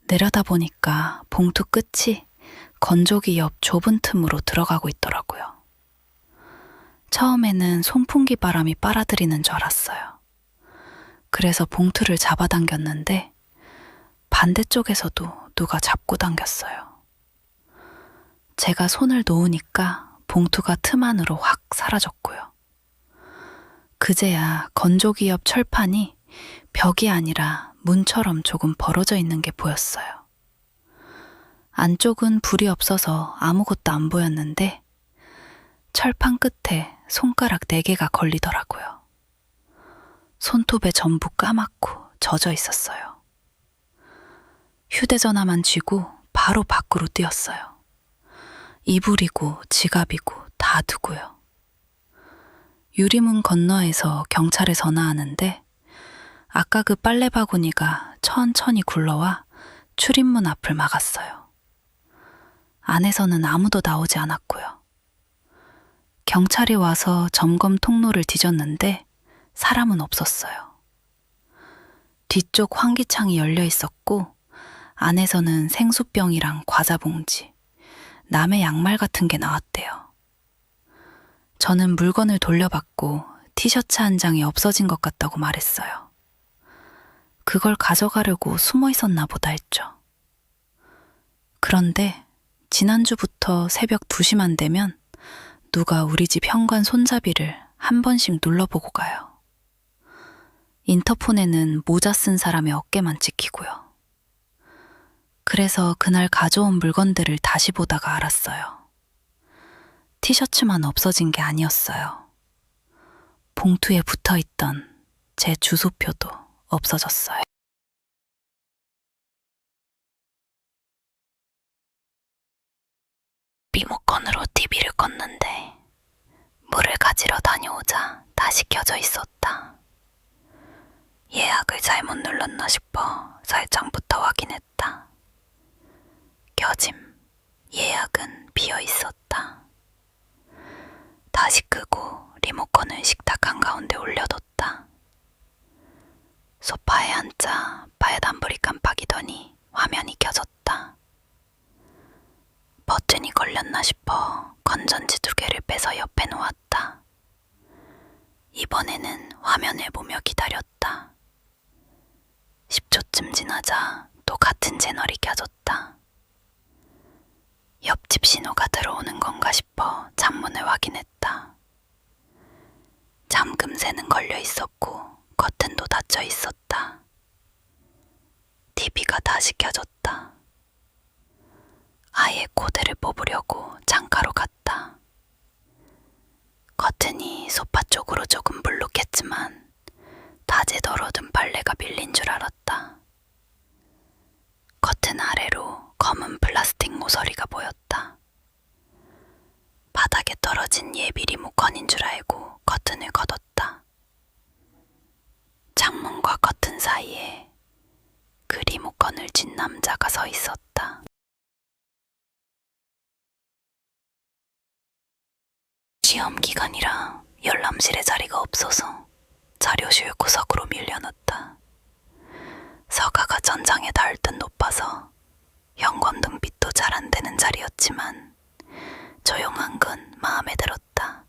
내려다보니까 봉투 끝이 건조기 옆 좁은 틈으로 들어가고 있더라고요. 처음에는 송풍기 바람이 빨아들이는 줄 알았어요. 그래서 봉투를 잡아당겼는데 반대쪽에서도 누가 잡고 당겼어요. 제가 손을 놓으니까 봉투가 틈 안으로 확 사라졌고요. 그제야 건조기 옆 철판이 벽이 아니라 문처럼 조금 벌어져 있는 게 보였어요. 안쪽은 불이 없어서 아무것도 안 보였는데 철판 끝에 손가락 4개가 걸리더라고요. 손톱에 전부 까맣고 젖어 있었어요. 휴대전화만 쥐고 바로 밖으로 뛰었어요. 이불이고 지갑이고 다 두고요. 유리문 건너에서 경찰에 전화하는데 아까 그 빨래 바구니가 천천히 굴러와 출입문 앞을 막았어요. 안에서는 아무도 나오지 않았고요. 경찰이 와서 점검 통로를 뒤졌는데 사람은 없었어요. 뒤쪽 환기창이 열려 있었고 안에서는 생수병이랑 과자 봉지, 남의 양말 같은 게 나왔대요. 저는 물건을 돌려받고 티셔츠 한 장이 없어진 것 같다고 말했어요. 그걸 가져가려고 숨어 있었나 보다 했죠. 그런데 지난주부터 새벽 2시만 되면 누가 우리 집 현관 손잡이를 한 번씩 눌러보고 가요. 인터폰에는 모자 쓴 사람의 어깨만 찍히고요. 그래서 그날 가져온 물건들을 다시 보다가 알았어요. 티셔츠만 없어진 게 아니었어요. 봉투에 붙어있던 제 주소표도 없어졌어요. 리모컨으로 TV를 껐는데 물을 가지러 다녀오자 다시 켜져 있었다. 예약을 잘못 눌렀나 싶어 설정부터 확인했다. 켜짐, 예약은 비어 있었다. 다시 끄고 리모컨을 식탁 한가운데 올려뒀다. 소파에 앉아 빨간불이 깜빡이더니 화면이 켜졌다. 버튼이 걸렸나 싶어 건전지 2개를 빼서 옆에 놓았다. 이번에는 화면을 보며 기다렸다. 10초쯤 지나자 또 같은 채널이 켜졌다. 옆집 신호가 들어오는 건가 싶어 창문을 확인했다. 잠금새는 걸려 있었고 커튼도 닫혀 있었다. TV가 다시 켜졌다. 아예 코드를 뽑으려고 창가로 갔다. 커튼이 소파 쪽으로 조금 불룩했지만 다재 덜어둔 빨래가 밀린 줄 알았다. 커튼 아래로 검은 플라스틱 모서리가 보였다. 바닥에 떨어진 예비 리모컨인 줄 알고 커튼을 걷었다. 창문과 커튼 사이에 그 리모컨을 쥔 남자가 서 있었다. 시험 기간이라 열람실에 자리가 없어서 자료실 구석으로 밀려났다. 서가가 전장에 닿을 듯 높아서 형광등빛도 잘 안 되는 자리였지만 조용한 건 마음에 들었다.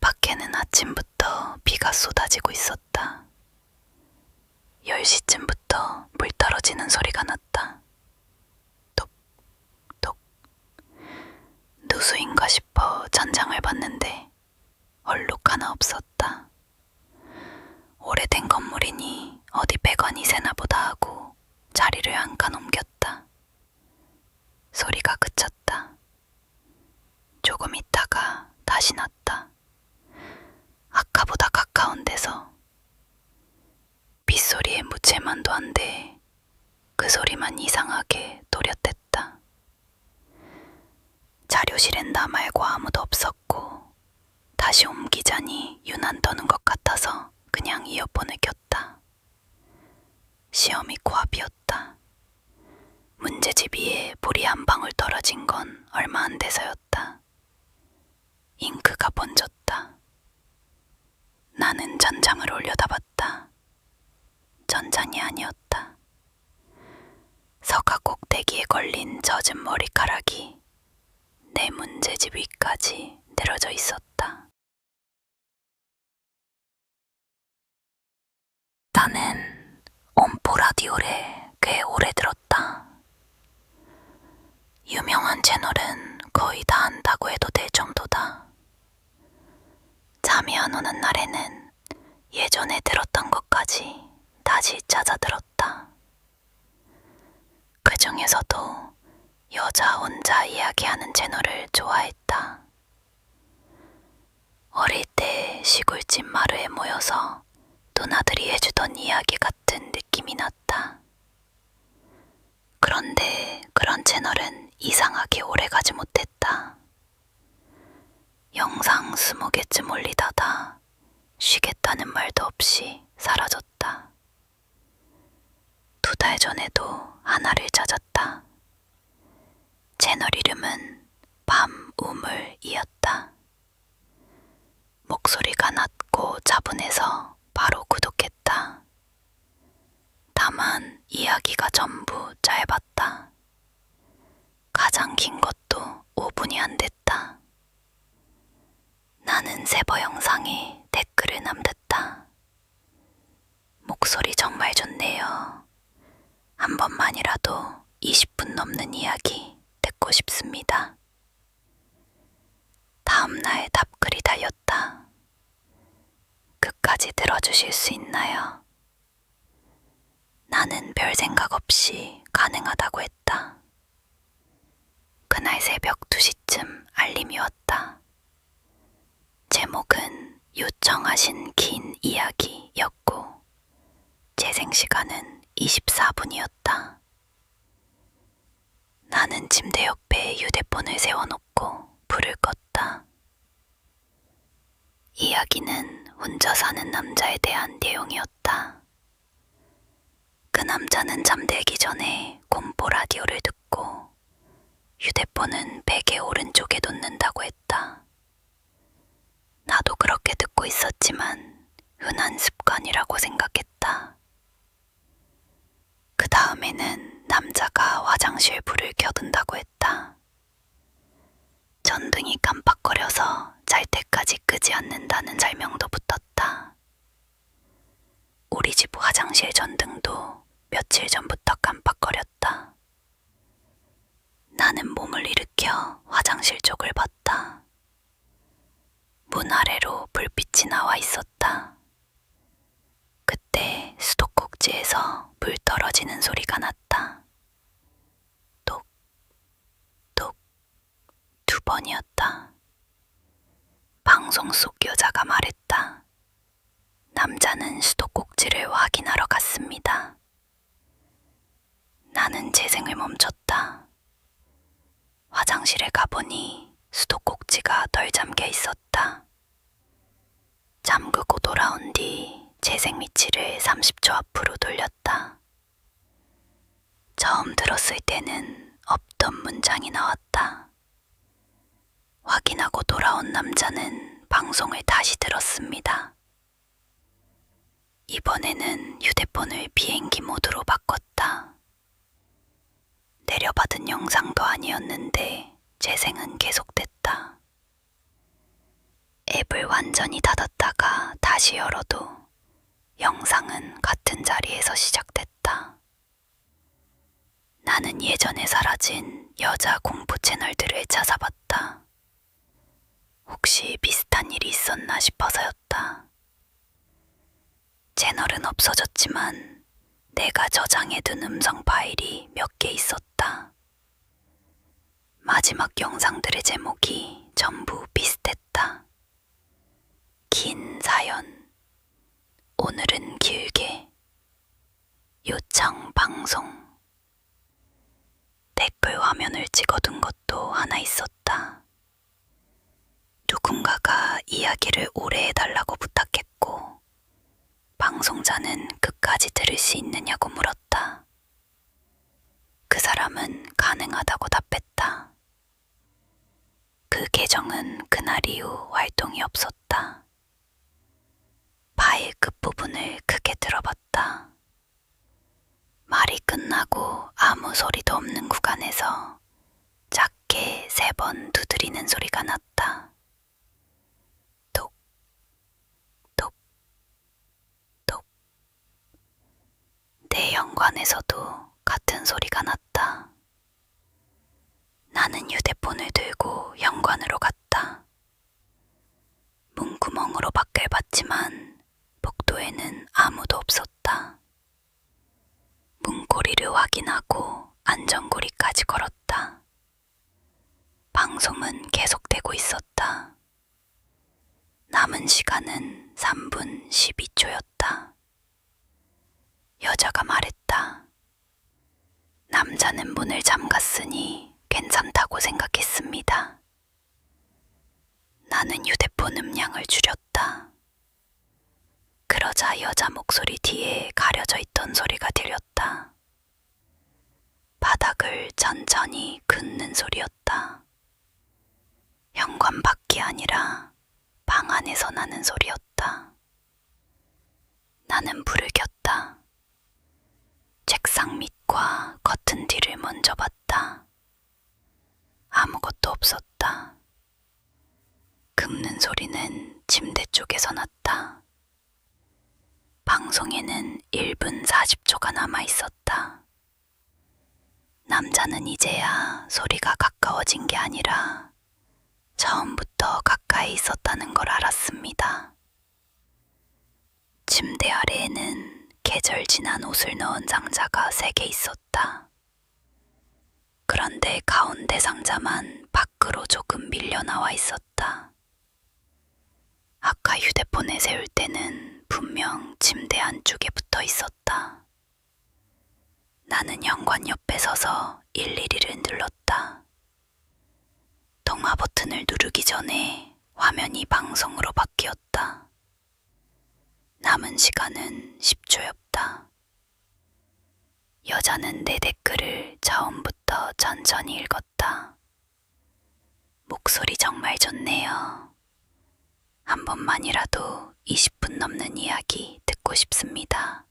밖에는 아침부터 비가 쏟아지고 있었다. 10시쯤부터 물 떨어지는 소리가 났다. 톡톡. 누수인가 싶어 전장을 봤는데 얼룩 하나 없었다. 오래된 건물이니 어디 배관이 새나 보다 하고 자리를 한 칸 옮겼다. 소리가 그쳤다. 조, 얼만도 안 돼. 그 소리만 이상하게 또렷했다. 자료실엔 나 말고 아무도 없었고 다시 옮기자니 유난 떠는 것 같아서 그냥 이어폰을 꼈다. 시험이 코앞이었다. 문제집 위에 볼이 한 방울 떨어진 건 얼마 안 돼서였다. 잉크가 번졌다. 나는 전장을 올려다봤다. 전장이 아니었다. 서가 꼭대기에 걸린 젖은 머리카락이 내 문제집 위까지 늘어져 있었다. 나는 엄포 라디오를 꽤 오래 들었다. 유명한 채널은 거의 다 안다고 해도 될 정도다. 잠이 안 오는 날에는 예전에 들었던 것까지 다시 찾아 들었다. 그 중에서도 여자 혼자 이야기하는 채널을 좋아했다. 어릴 때 시골집 마루에 모여서 누나들이 해주던 이야기 같은 느낌이 났다. 그런데 그런 채널은 이상하게 오래가지 못했다. 영상 20개쯤 올리다가 쉬겠다는 말도 없이 사라졌다. 2달 전에도 하나를 찾았다. 채널 이름은 밤우물이었다. 목소리가 낮고 차분해서 바로 구독했다. 다만 이야기가 전부 짧았다. 가장 긴 것도 5분이 안 됐다. 나는 세버 영상에 댓글을 남겼다. 목소리 정말 좋네요. 한 번만이라도 20분 넘는 이야기 듣고 싶습니다. 다음날 답글이 달렸다. 끝까지 들어주실 수 있나요? 나는 별 생각 없이 가능하다고 했다. 그날 새벽 2시쯤 알림이 왔다. 제목은 요청하신 긴 이야기였고 재생 시간은 24분이었다. 나는 침대 옆에 휴대폰을 세워놓고 불을 껐다. 이야기는 혼자 사는 남자에 대한 내용이었다. 그 남자는 잠들기 전에 공포 라디오를 듣고 휴대폰은 베개 오른쪽에 놓는다고 했다. 나도 그렇게 듣고 있었지만 흔한 습관이라고 생각했다. 그 다음에는 남자가 화장실 불을 켜둔다고 했다. 전등이 깜빡거려서 잘 때까지 끄지 않는다는 설명도 붙었다. 우리 집 화장실 전등도 며칠 전부터 깜빡거렸다. 나는 몸을 일으켜 화장실 쪽을 봤다. 문 아래로 불빛이 나와 있었다. 그때 수도꼭지에서 물 떨어지는 소리가 났다. 똑, 똑, 2번이었다. 방송 속 여자가 말했다. 남자는 수도꼭지를 확인하러 갔습니다. 나는 재생을 멈췄다. 화장실에 가보니 수도꼭지가 덜 잠겨 있었다. 잠그고 돌아온 뒤 재생 위치를 30초 앞으로 돌렸다. 처음 들었을 때는 없던 문장이 나왔다. 확인하고 돌아온 남자는 방송을 다시 들었습니다. 이번에는 휴대폰을 비행기 모드로 바꿨다. 내려받은 영상도 아니었는데 재생은 계속됐다. 앱을 완전히 닫았다가 다시 열어도 영상은 같은 자리에서 시작됐다. 나는 예전에 사라진 여자 공포 채널들을 찾아봤다. 혹시 비슷한 일이 있었나 싶어서였다. 채널은 없어졌지만 내가 저장해둔 음성 파일이 몇 개 있었다. 마지막 영상들의 제목이 전부 비슷했다. 긴 사연, 오늘은 길게, 요청 방송. 댓글 화면을 찍어둔 것도 하나 있었다. 누군가가 이야기를 오래 해달라고 부탁했고, 방송자는 끝까지 들을 수 있느냐고 물었다. 그 사람은 가능하다고 답했다. 그 계정은 그날 이후 활동이 없었다. 파일 끝부분을 크게 들어봤다. 말이 끝나고 아무 소리도 없는 구간에서 작게 3번 두드리는 소리가 났다. 톡, 톡, 톡. 내 연관에서도 같은 소리가 났다. 나는 휴대폰을 들고 현관으로 갔다. 문구멍으로 밖을 봤지만 복도에는 아무도 없었다. 문고리를 확인하고 안전고리까지 걸었다. 방송은 계속되고 있었다. 남은 시간은 3분 12초였다. 여자가 말했다. 남자는 문을 잠갔으니 괜찮다고 생각했습니다. 나는 휴대폰 음량을 줄였다. 그러자 여자 목소리 뒤에 가려져 있던 소리가 들렸다. 바닥을 천천히 긋는 소리였다. 현관 밖이 아니라 방 안에서 나는 소리였다. 나는 불을 켰다. 책상 밑과 커튼 뒤를 먼저 봤다. 아무것도 없었다. 긁는 소리는 침대 쪽에서 났다. 방송에는 1분 40초가 남아 있었다. 남자는 이제야 소리가 가까워진 게 아니라 처음부터 가까이 있었다는 걸 알았습니다. 침대 아래에는 계절 지난 옷을 넣은 상자가 3개 있었다. 그런데 가운데 상자만 밖으로 조금 밀려 나와 있었다. 아까 휴대폰에 세울 때는 분명 침대 안쪽에 붙어 있었다. 나는 현관 옆에 서서 112를 눌렀다. 통화 버튼을 누르기 전에 화면이 방송으로 바뀌었다. 남은 시간은 10초였다. 여자는 내 댓글을 처음부터 천천히 읽었다. 목소리 정말 좋네요. 한 번만이라도 20분 넘는 이야기 듣고 싶습니다.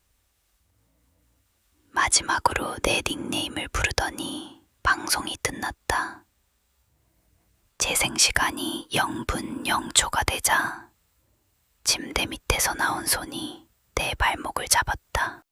마지막으로 내 닉네임을 부르더니 방송이 끝났다. 재생 시간이 0분 0초가 되자 침대 밑에서 나온 손이 내 발목을 잡았다.